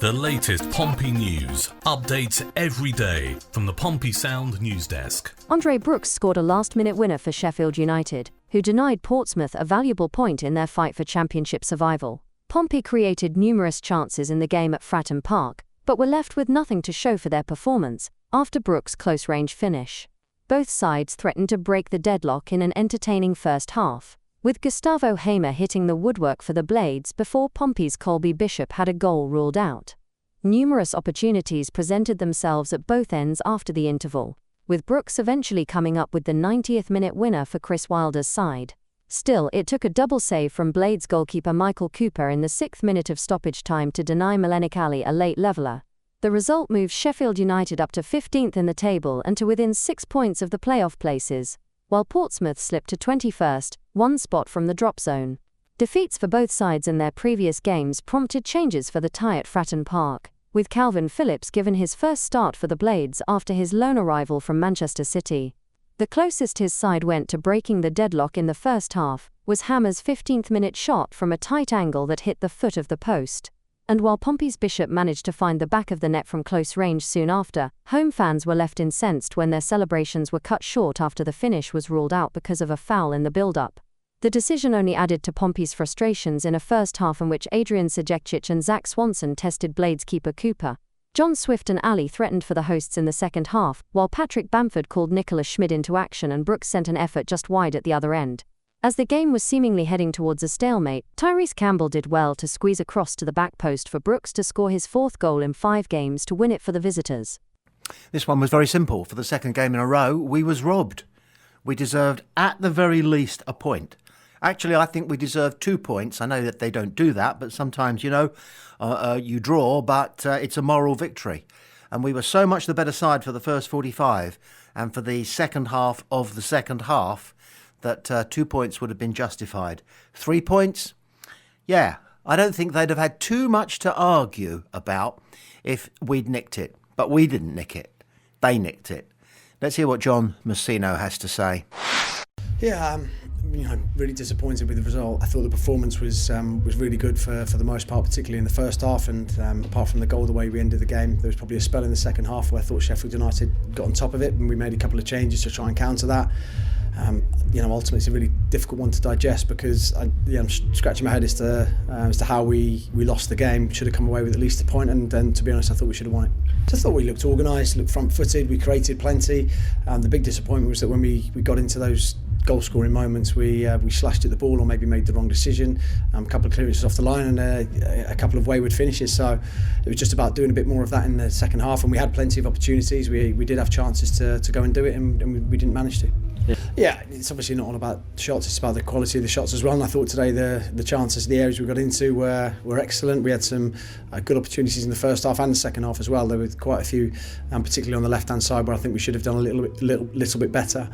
The latest Pompey news, updates every day from the Pompey Sound news desk. Andre Brooks scored a last-minute winner for Sheffield United, who denied Portsmouth a valuable point in their fight for championship survival. Pompey created numerous chances in the game at Fratton Park, but were left with nothing to show for their performance after Brooks' close-range finish. Both sides threatened to break the deadlock in an entertaining first half, with Gustavo Hamer hitting the woodwork for the Blades before Pompey's Colby Bishop had a goal ruled out. Numerous opportunities presented themselves at both ends after the interval, with Brooks eventually coming up with the 90th-minute winner for Chris Wilder's side. Still, it took a double save from Blades goalkeeper Michael Cooper in the 6th minute of stoppage time to deny Melenik Ali a late leveller. The result moved Sheffield United up to 15th in the table and to within 6 points of the playoff places, while Portsmouth slipped to 21st, 1 spot from the drop zone. Defeats for both sides in their previous games prompted changes for the tie at Fratton Park, with Calvin Phillips given his first start for the Blades after his loan arrival from Manchester City. The closest his side went to breaking the deadlock in the first half was Hamer's 15th-minute shot from a tight angle that hit the foot of the post. And while Pompey's Bishop managed to find the back of the net from close range soon after, home fans were left incensed when their celebrations were cut short after the finish was ruled out because of a foul in the build-up. The decision only added to Pompey's frustrations in a first half in which Adrian Sajecic and Zach Swanson tested Blades keeper Cooper. John Swift and Ali threatened for the hosts in the second half, while Patrick Bamford called Nicholas Schmid into action and Brooks sent an effort just wide at the other end. As the game was seemingly heading towards a stalemate, Tyrese Campbell did well to squeeze across to the back post for Brooks to score his 4th goal in 5 games to win it for the visitors. This one was very simple. For the second game in a row, we was robbed. We deserved, at the very least, a point. Actually, I think we deserved 2 points. I know that they don't do that, but sometimes, you draw, but it's a moral victory. And we were so much the better side for the first 45, and for the second half of the second half, that 2 points would have been justified. 3 points? Yeah, I don't think they'd have had too much to argue about if we'd nicked it. But we didn't nick it. They nicked it. Let's hear what John Messino has to say. Yeah, really disappointed with the result. I thought the performance was really good for the most part, particularly in the first half. And apart from the goal, the way we ended the game, there was probably a spell in the second half where I thought Sheffield United got on top of it, and we made a couple of changes to try and counter that. Ultimately it's a really difficult one to digest because I'm scratching my head as to how we lost the game. Should have come away with at least a point, and then, to be honest, I thought we should have won it. Just thought we looked organised, looked front-footed, we created plenty. The big disappointment was that when we got into those goal-scoring moments, we slashed at the ball or maybe made the wrong decision. A couple of clearances off the line and a couple of wayward finishes. So it was just about doing a bit more of that in the second half, and we had plenty of opportunities. We did have chances to go and do it, and we didn't manage to. Yeah, it's obviously not all about shots, it's about the quality of the shots as well. And I thought today the chances, the areas we got into were excellent. We had some good opportunities in the first half and the second half as well. There were quite a few, particularly on the left-hand side, where I think we should have done a little bit better.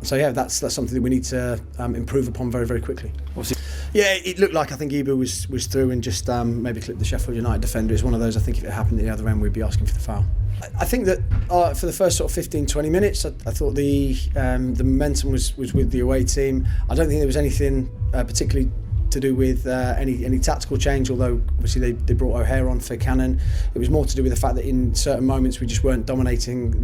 So yeah, that's something that we need to improve upon very, very quickly. Obviously, yeah, it looked like I think Ibu was through and just maybe clipped the Sheffield United defender. It's one of those, I think if it happened at the other end, we'd be asking for the foul. I think that for the first sort of 15-20 minutes, I thought the momentum was with the away team. I don't think there was anything particularly to do with any tactical change, although obviously they brought O'Hare on for Cannon. It was more to do with the fact that in certain moments we just weren't dominating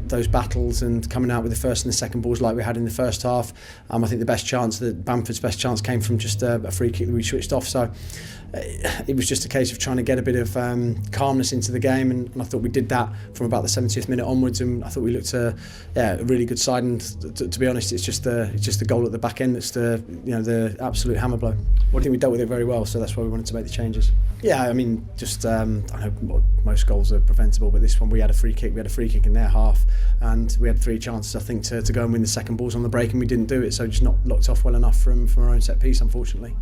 those battles and coming out with the first and the second balls like we had in the first half. I think the best chance, Bamford's best chance, came from just a free kick that we switched off. So it was just a case of trying to get a bit of calmness into the game, and I thought we did that from about the 70th minute onwards, and I thought we looked a really good side. And to be honest, it's just the goal at the back end that's the absolute hammer blow. I think we dealt with it very well, so that's why we wanted to make the changes. Yeah, I mean, just I know most goals are preventable, but this one we had a free kick in their half, and we had 3 chances I think to go and win the second balls on the break, and we didn't do it, so just not locked off well enough from our own set piece, unfortunately.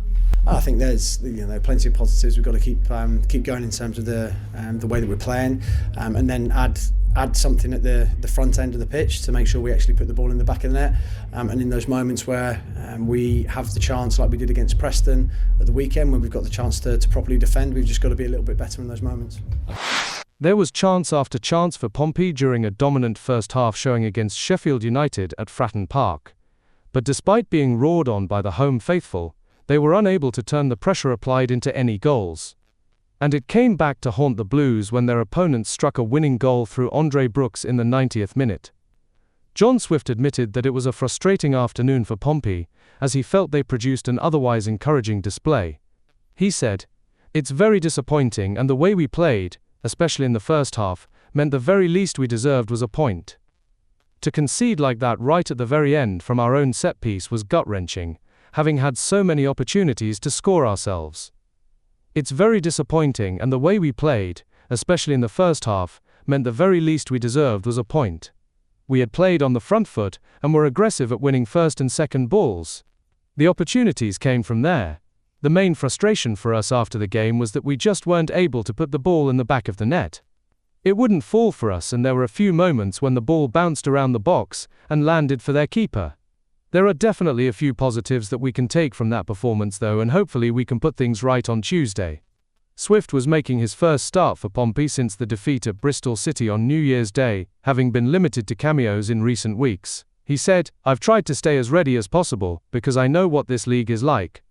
I think there's plenty of positives. We've got to keep going in terms of the way that we're playing, and then add something at the front end of the pitch to make sure we actually put the ball in the back of the net. And in those moments where we have the chance, like we did against Preston at the weekend, when we've got the chance to properly defend, we've just got to be a little bit better in those moments. There was chance after chance for Pompey during a dominant first half showing against Sheffield United at Fratton Park. But despite being roared on by the home faithful, they were unable to turn the pressure applied into any goals. And it came back to haunt the Blues when their opponents struck a winning goal through Andre Brooks in the 90th minute. John Swift admitted that it was a frustrating afternoon for Pompey, as he felt they produced an otherwise encouraging display. He said, "It's very disappointing, and the way we played, especially in the first half, meant the very least we deserved was a point. To concede like that right at the very end from our own set piece was gut-wrenching, having had so many opportunities to score ourselves. It's very disappointing, and the way we played, especially in the first half, meant the very least we deserved was a point. We had played on the front foot and were aggressive at winning first and second balls. The opportunities came from there. The main frustration for us after the game was that we just weren't able to put the ball in the back of the net. It wouldn't fall for us, and there were a few moments when the ball bounced around the box and landed for their keeper. There are definitely a few positives that we can take from that performance though, and hopefully we can put things right on Tuesday." Swift was making his first start for Pompey since the defeat at Bristol City on New Year's Day, having been limited to cameos in recent weeks. He said, "I've tried to stay as ready as possible, because I know what this league is like.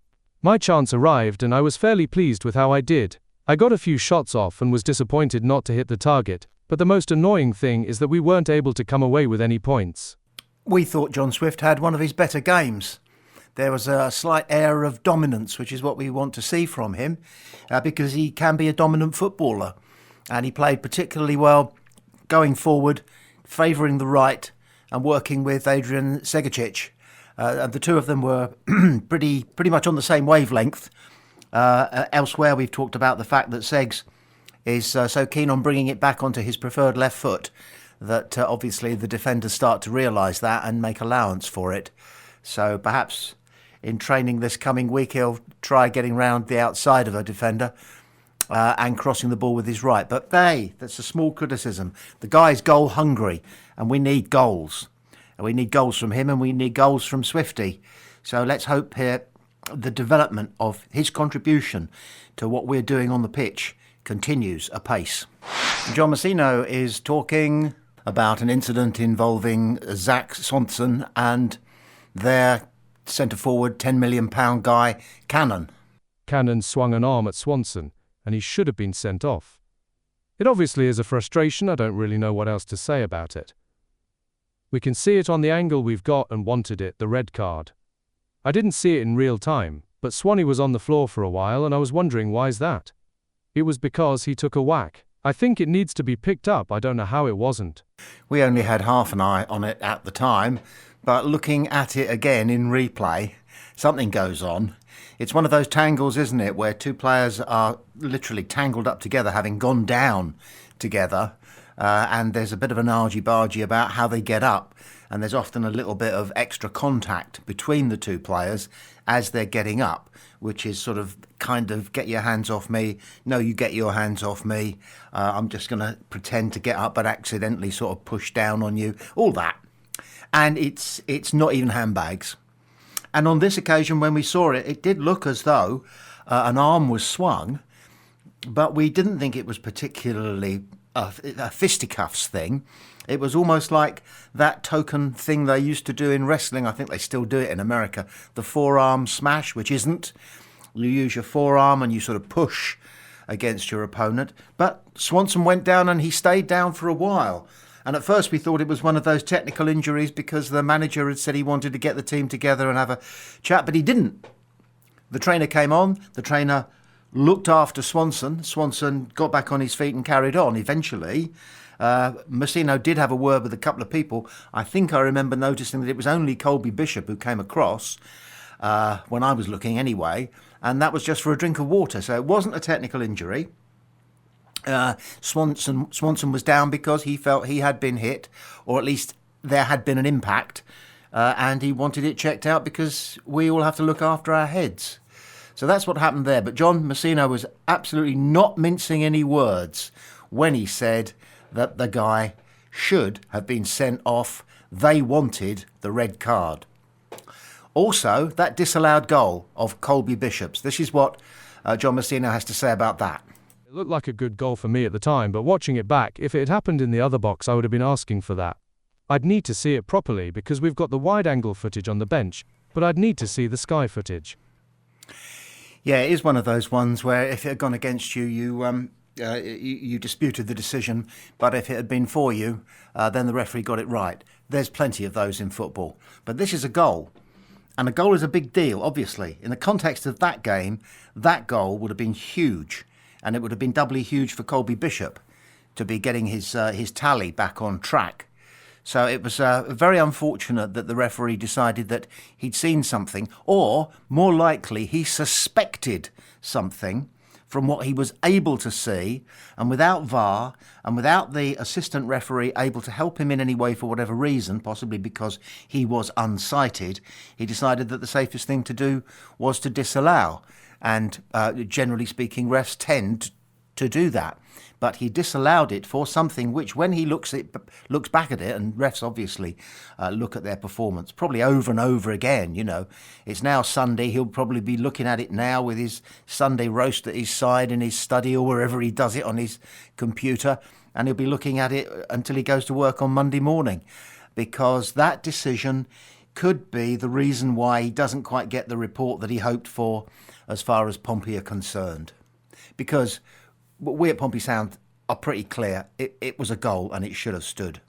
My chance arrived and I was fairly pleased with how I did. I got a few shots off and was disappointed not to hit the target, but the most annoying thing is that we weren't able to come away with any points." We thought John Swift had one of his better games. There was a slight air of dominance, which is what we want to see from him, because he can be a dominant footballer. And he played particularly well going forward, favouring the right and working with Adrian Segicic. The two of them were pretty much on the same wavelength. Elsewhere, we've talked about the fact that Segs is so keen on bringing it back onto his preferred left foot that obviously the defenders start to realise that and make allowance for it. So perhaps in training this coming week, he'll try getting round the outside of a defender and crossing the ball with his right. But that's a small criticism. The guy's goal hungry, and we need goals. And we need goals from him, and we need goals from Swifty. So let's hope here the development of his contribution to what we're doing on the pitch continues apace. John Messino is talking about an incident involving Zach Swanson and their centre-forward £10 million guy, Cannon. Cannon swung an arm at Swanson, and he should have been sent off. It obviously is a frustration. I don't really know what else to say about it. We can see it on the angle we've got and wanted it, the red card. I didn't see it in real time, but Swanee was on the floor for a while and I was wondering why's that. It was because he took a whack. I think it needs to be picked up. I don't know how it wasn't. We only had half an eye on it at the time, but looking at it again in replay, something goes on. It's one of those tangles, isn't it, where two players are literally tangled up together, having gone down together, and there's a bit of an argy-bargy about how they get up, and there's often a little bit of extra contact between the two players as they're getting up, which is sort of kind of get your hands off me, no, you get your hands off me, I'm just going to pretend to get up but accidentally sort of push down on you, all that. And it's not even handbags. And on this occasion, when we saw it, it did look as though an arm was swung, but we didn't think it was particularly a fisticuffs thing. It was almost like that token thing they used to do in wrestling. I think they still do it in America. The forearm smash, which isn't. You use your forearm and you sort of push against your opponent. But Swanson went down and he stayed down for a while. And at first we thought it was one of those technical injuries because the manager had said he wanted to get the team together and have a chat, but he didn't. The trainer came on, the trainer looked after Swanson. Swanson got back on his feet and carried on eventually. Messino did have a word with a couple of people. I think I remember noticing that it was only Colby Bishop who came across when I was looking anyway, and that was just for a drink of water, so it wasn't a technical injury. Swanson was down because he felt he had been hit, or at least there had been an impact, and he wanted it checked out because we all have to look after our heads. So that's what happened there. But John Messino was absolutely not mincing any words when he said that the guy should have been sent off. They wanted the red card. Also, that disallowed goal of Colby Bishop's. This is what John Messino has to say about that. It looked like a good goal for me at the time, but watching it back, if it had happened in the other box, I would have been asking for that. I'd need to see it properly because we've got the wide-angle footage on the bench, but I'd need to see the sky footage. Yeah, it is one of those ones where if it had gone against you, you disputed the decision, but if it had been for you, then the referee got it right. There's plenty of those in football. But this is a goal. And a goal is a big deal, obviously. In the context of that game, that goal would have been huge. And it would have been doubly huge for Colby Bishop to be getting his tally back on track. So it was very unfortunate that the referee decided that he'd seen something, or more likely he suspected something from what he was able to see, and without VAR and without the assistant referee able to help him in any way for whatever reason, possibly because he was unsighted, he decided that the safest thing to do was to disallow. And generally speaking, refs tend to do that. But he disallowed it for something which, when he looks back at it, and refs obviously look at their performance probably over and over again, you know. It's now Sunday, he'll probably be looking at it now with his Sunday roast at his side in his study or wherever he does it on his computer, and he'll be looking at it until he goes to work on Monday morning, because that decision could be the reason why he doesn't quite get the report that he hoped for as far as Pompey are concerned. Because we at Pompey Sound are pretty clear, it was a goal and it should have stood.